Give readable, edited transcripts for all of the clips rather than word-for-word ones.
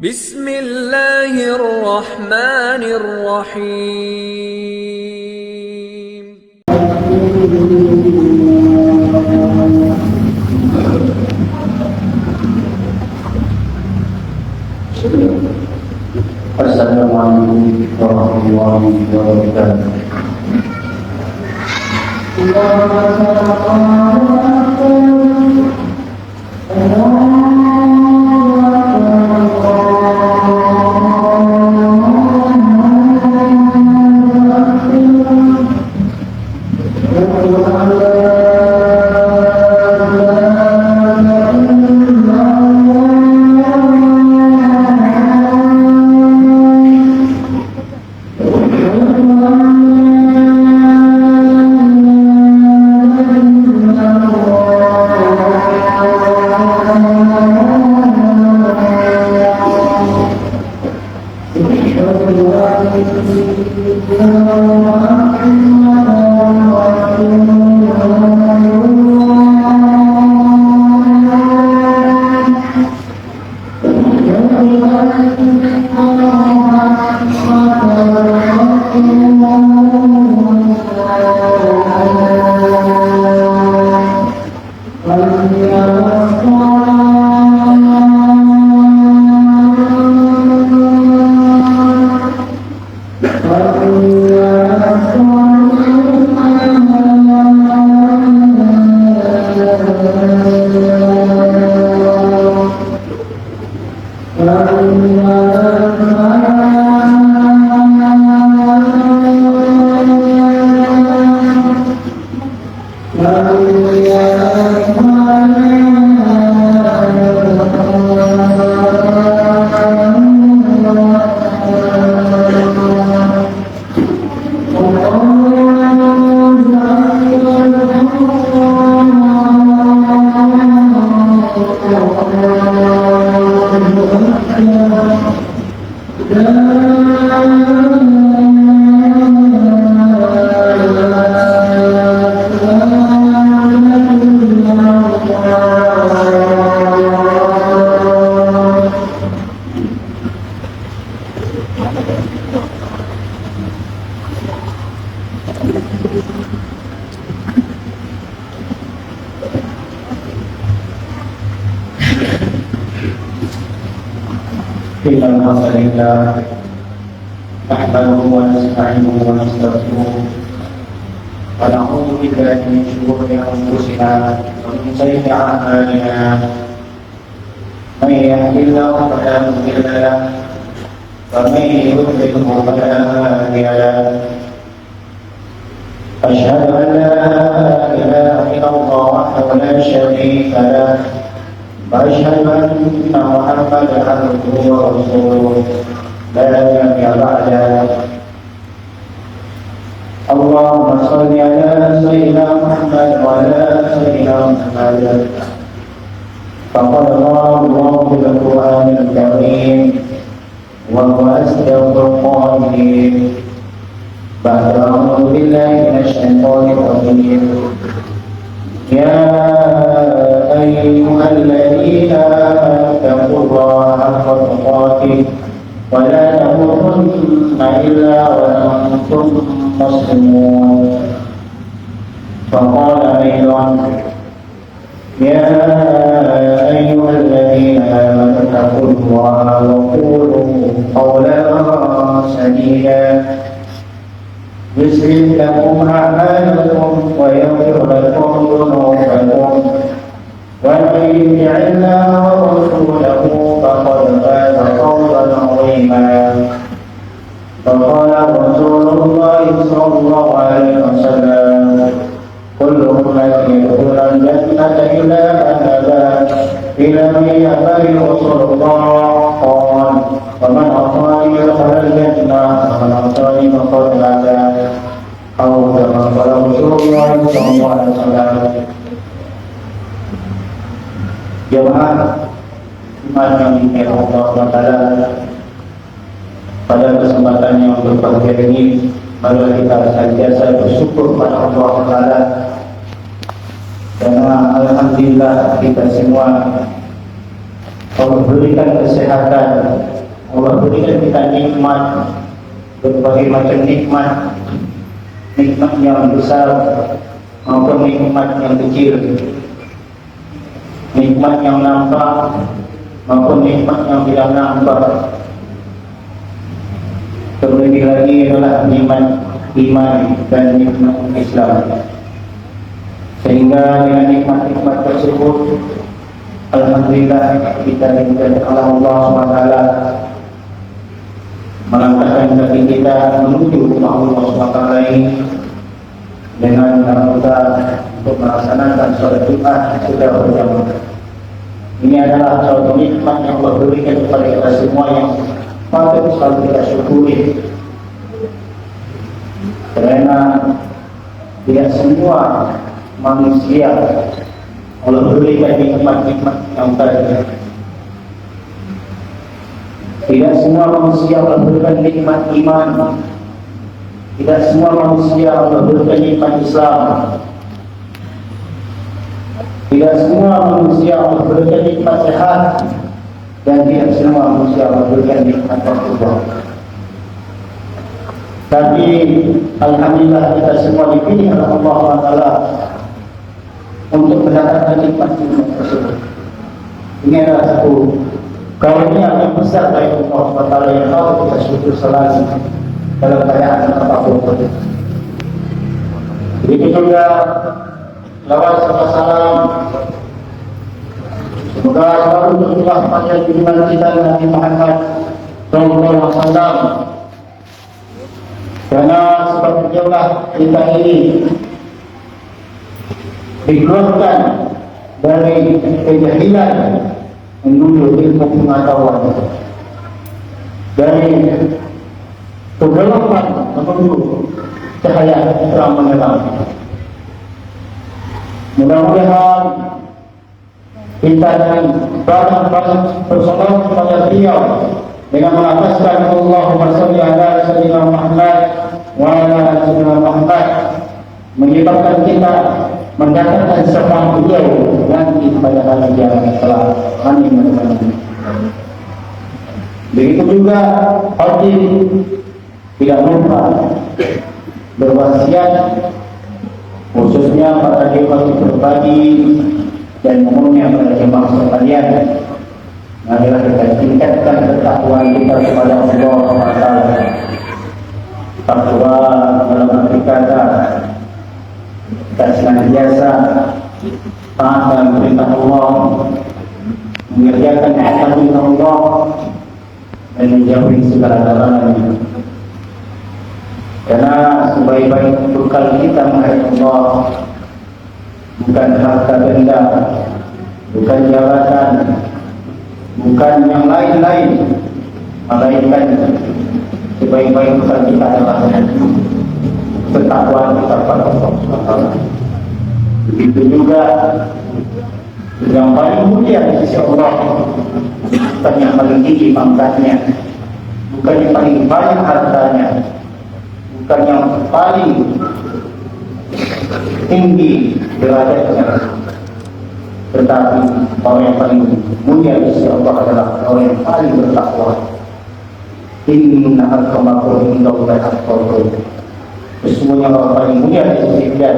Bismillahirrahmanirrahim. Assalamualaikum warahmatullahi wabarakatuh. Alhamdulillah, nahmaduhu wa nasta'inuhu wa nastaghfiruh wa na'udzu billahi min shururi anfusina wa min sayyi'ati a'malina. May yahdihillahu fala mudilla lahu wa may yudlil fala hadiya lahu. Asyhadu an la ilaha illallah wahdahu la syarika lahu وأشهد أن محمدا عبده ورسوله لا نبي بعده. اللهم صل على سيدنا محمد وعلى سيدنا محمد فقد قال الله في القرآن الكريم وهو أصدق القائلين بعد أعوذ بالله من الشيطان الرجيم. يا أيها الذين آمنوا اتقوا الله حق تقاته ولا تموتن إلا وأنتم مسلمون. فقال أيضا يا أيها الذين آمنوا اتقوا الله وقولوا قولا سديدا يصلح لكم أعمالكم ويغفر لكم ذنوبكم ومن يطع الله ورسوله فقد فاز فوزا عظيما. فقال رسول الله صلى الله عليه وسلم كل أمتي يدخلون الجنة إلا من أبى إلا من يأبى رسول الله قال ومن أطاعني دخل الجنة ومن عصاني فقد أبى أو كما قال رسول الله صلى الله عليه وسلم. Jemaah iman yang dimuliakan Allah SWT, pada kesempatan yang berbahagia ini, marilah kita senantiasa bersyukur pada Allah SWT Karena alhamdulillah kita semua Allah berikan kesehatan Allah berikan kita nikmat, berbagai macam nikmat, nikmat yang besar maupun nikmat yang kecil, nikmat yang nampak maupun nikmat yang tidak nampak. Terlebih lagi adalah nikmat iman dan nikmat Islam. Sehingga dengan nikmat-nikmat tersebut, alhamdulillah kita diberikan Allah SWT melangkahkan kaki kita menuju rumah Allah SWT ini dengan kita untuk melaksanakan sholat Jumat secara berjamaah. Ini adalah suatu nikmat yang Allah berikan kepada kita semua yang patut selalu kita syukuri. Karena tidak semua manusia Allah berikan nikmat-nikmat yang tadi. Tidak semua manusia Allah berikan nikmat iman. Tidak semua manusia Allah berikan nikmat Islam. Tidak semua manusia Allah berikan nikmat sehat. Dan tidak semua manusia Allah berikan nikmat Allah. Tapi alhamdulillah kita semua dipilih oleh Allah SWT untuk mendapatkan nikmat tersebut. Ini adalah satu karunia yang besar dari Allah SWT yang harus kita syukur selalu dalam keadaan apapun. Begitu juga lawat serta salam semoga selalu tercurah pada junjungan kita Nabi Muhammad SAW. Karena sebab itulah kita ini dikeluarkan dari kejahilan menuju ilmu pengetahuan, dari kegelapan menuju cahaya terang menerang. Mudah-mudahan kita dan barang-barang bersolat kepada beliau dengan melafazkan Allahumma sholli ala sayyidina Muhammad wa ala sayyidina Muhammad menyebabkan kita mendapatkan syafaat beliau nanti pada hari kiamat kelak. Amin. Begitu juga hati tidak lupa berwasiat khususnya pada jemaah berbagi dan umumnya pada jemaah sekalian. Marilah kita tingkatkan ketakwaan kita kepada Allah SWT. Takwa dalam arti kata kita senantiasa taat dalam perintah Allah, mengerjakan perintah Allah dan menjauhi segala larangan. Karena sebaik-baik bekal kita menghadap Allah bukan harta benda, bukan jabatan, bukan yang lain-lain, melainkan sebaik-baik bekal kita adalah ketakwaan kita kepada Allah SWT. Begitu juga yang paling mulia di sisi Allah, bukan yang paling tinggi pangkatnya, bukan yang paling banyak hartanya, bukan yang paling tinggi derajatnya, tetapi orang yang paling mulia di sisi Allah adalah orang yang paling bertakwa. Inna akramakum indallahi atqakum. Sesungguhnya orang paling mulia di sisi dia,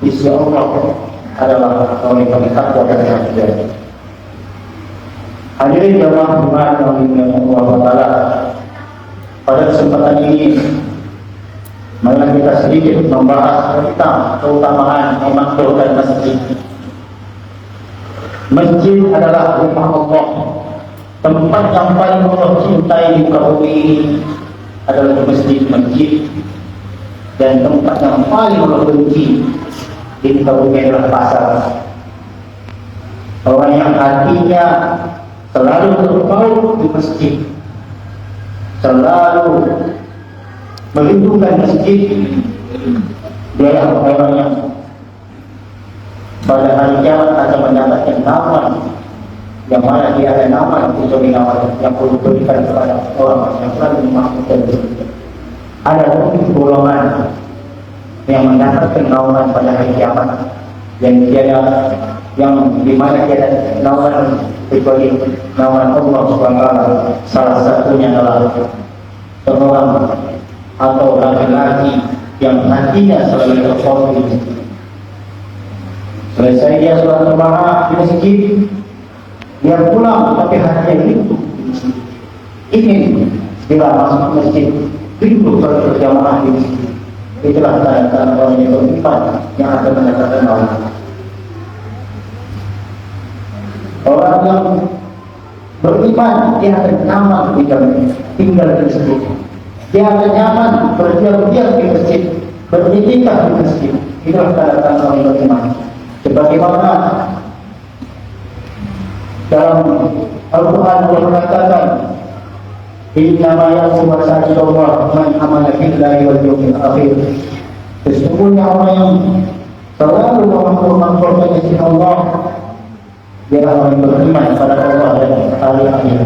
di sisi Allah adalah orang yang paling takwa dan dia. Hadirin jamaah Jumat yang dimuliakan Allah Taala, pada kesempatan ini marilah kita sedikit membahas tentang keutamaan memakmurkan masjid. Masjid adalah rumah Allah, tempat yang paling Allah cintai di muka bumi ini adalah masjid. Dan tempat yang paling Allah benci di muka bumi adalah pasar. Orang yang hatinya selalu terpaut di masjid, selalu merindukan masjid, dia adalah orang yang pada hari kiamat akan mendapatkan naungan, yang mana dia ada naungan kecuali naungan yang perlu diberikan kepada orang yang selalu memakmurkan masjid. Ada golongan yang mendapatkan naungan pada hari kiamat, yang tiada yang dimana kita naungan kecuali naungan Allah SWT. Salah satunya adalah seorang atau laki-laki yang hatinya selalu terfokus. Selesai dia sholat jamaah di masjid, dia pulang tapi hatinya rindu ingin bila masuk masjid, rindu berjamaah di masjid. Itulah tanda-tanda orang yang beriman yang akan mendapatkan Allah. Orang yang beriman dia akan nyaman tinggal di masjid. Dia akan nyaman berdiam-diam di masjid, beriktikaf di masjid. Itulah tanda-tanda orang yang beriman. Sebagaimana dalam Al-Quran Allah mengatakan, innama ya'muru masajidallah man amana billahi wal yawmil akhir. Sesungguhnya orang yang selalu menghormati izin Allah, dia orang yang beriman pada Allah dan hari akhir.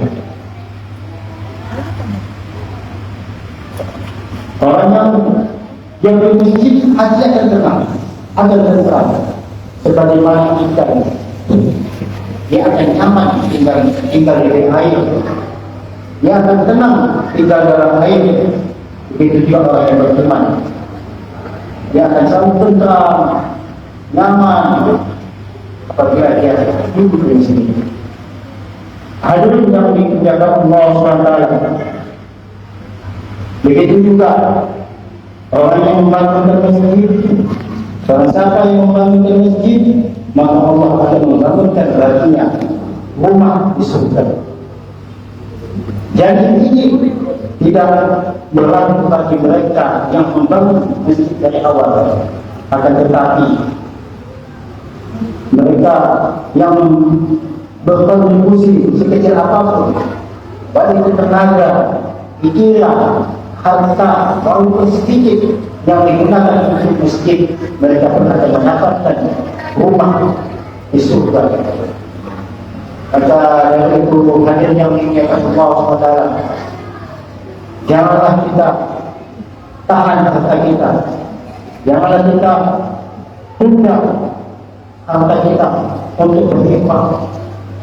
Orang yang di masjid hati akan tenang, akan tenteram. Sebagaimana ikan, dia akan nyaman tinggal di air. Dia akan tenang tinggal dalam air. Begitu juga orang yang beriman, dia akan selalu tenteram, nyaman apabila dia duduk di sini. Hadirin yang dimuliakan Allah SWT. Begitu juga orang yang membangunkan masjid. Barang siapa yang membangunkan masjid, maka Allah akan membangunkan baginya rumah di surga. Jadi ini tidak berlaku bagi mereka yang membangun masjid dari awal. Akan tetapi mereka yang berkontribusi sekecil apapun, baik itu tenaga, pikiran, harta, walaupun sedikit yang digunakan untuk masjid, mereka pun akan mendapatkan rumah di surga. Kata dari itu hadir yang dimuliakan Allah SWT, janganlah kita tahan harta kita, janganlah kita tunda harta kita untuk berinfak.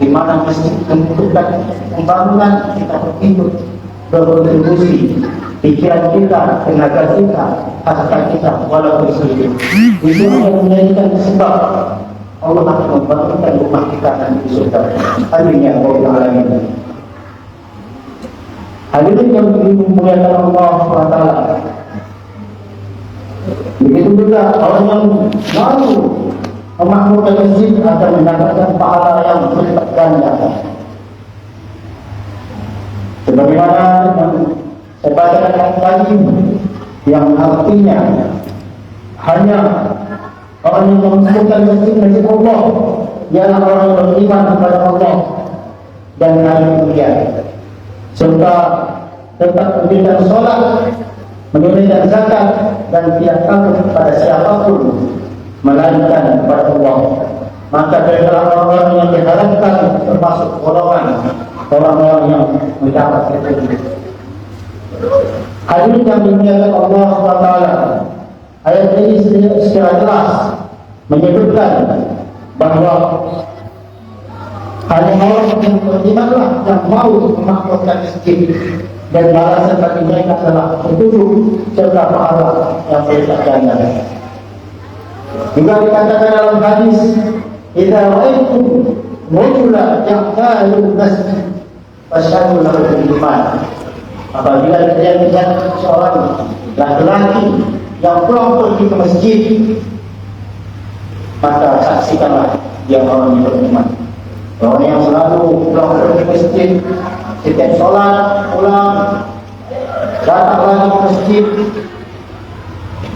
Di mana masjid membutuhkan pembangunan, kita berhidup, berkontribusi, pikiran kita, tenaga kita, harta kita, walaupun sedikit. Itu akan menjadikan sebab Allah akan membangunkan rumah kita nanti di surga. Amin ya Rabbal Alamin. Hadirin yang dimuliakan Allah SWT. Begitu juga orang yang malu memakmurkan masjid akan mendapatkan pahala yang berlipat ganda. Sebagaimana yang saya bacakan tadi, yang artinya hanya orang yang memasukkan masjid Allah ialah orang yang beriman kepada Allah dan hari kemudian, serta tetap mendirikan sholat, menunaikan zakat, dan tidak takut kepada siapapun melainkan kepada Allah. Maka dari orang-orang yang diharapkan termasuk golongan orang-orang yang mendapat itu. Hadirin yang dimuliakan Allah SWT, ayat ini secara jelas menyebutkan bahawa hanya orang yang berimanlah yang mau memakmurkan masjid, dan balasan bagi mereka adalah petunjuk serta pahala yang berlipat ganda. Juga dikatakan dalam hadis, idza ra'aytum rajulan ya'talu masjid fasyhadu lahu bil iman. Apabila kalian melihat seorang laki-laki yang pulang pergi ke masjid, maka saksikanlah dia orang yang beriman. Orang yang selalu pulang pergi ke masjid, setiap sholat pulang, datang lagi ke masjid,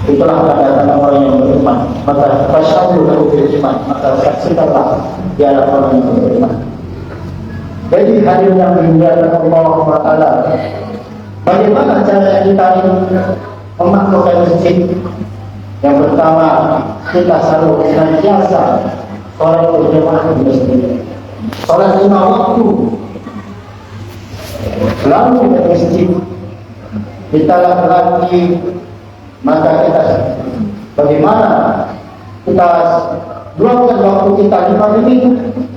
itulah tanda-tanda orang yang beriman. Maka fasyhadu lahu bil iman, maka saksikanlah dia orang yang beriman. Jadi hadirin yang dimuliakan Allah Taala, bagaimana cara kita memakmurkan masjid? Yang pertama, kita selalu senantiasa sholat berjamaah di masjid, sholat 5 waktu selalu di masjid. Kita laki-laki, maka kita bagaimana kita Luangkan waktu kita 5 menit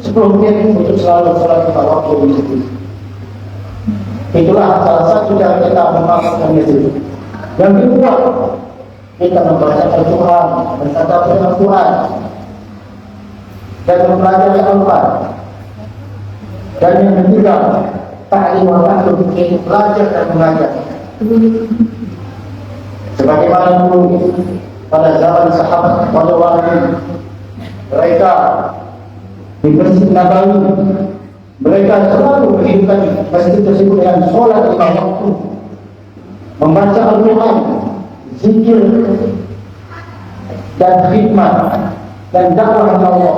sebelum menit untuk selalu sholat kita waktu di situ. Itulah salah satu cara kita memasukkan itu. Yang kedua, kita membaca Al-Quran, mentadabbur Al-Quran, dan mempelajari Al-Quran. Dan yang ketiga, ta'lim wa ta'allum, belajar dan mengajar. Sebagaimana dulu pada zaman sahabat radhiyallahu anhum, mereka di Masjid Nabawi, mereka selalu menghidupkan masjid tersebut dengan sholat 5 waktu, membaca Al-Quran, zikir, dan khidmat, dan dakwah kepada Allah.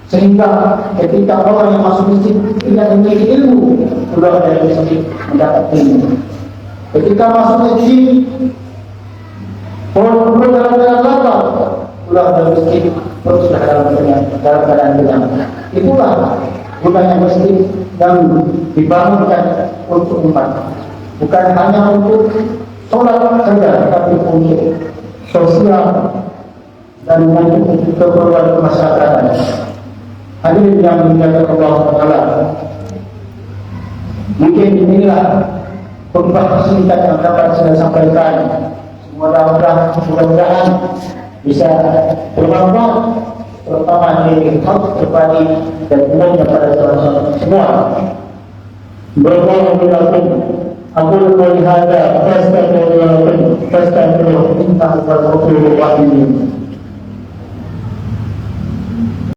Sehingga ketika orang yang masuk masjid tidak memiliki ilmu, keluar dari masjid mendapat ilmu. Ketika masuk masjid, keluar dalam keadaan lapar, keluar dari masjid terus sudah dalam keadaan kenyang. Itulah gunanya masjid yang dibangunkan untuk umat, bukan hanya untuk sholat saja, tapi untuk sosial dan untuk keperluan kemasyarakatan. Hadirin yang dimuliakan Allah Taala, mungkin inilah khutbah singkat yang dapat saya sampaikan. Mudah-mudahan bisa bermanfaat, terutama di hak pribadi dan umumnya pada semua. Berdoa aku melihat fastaghfirullah innahu huwal ghafurur rahim.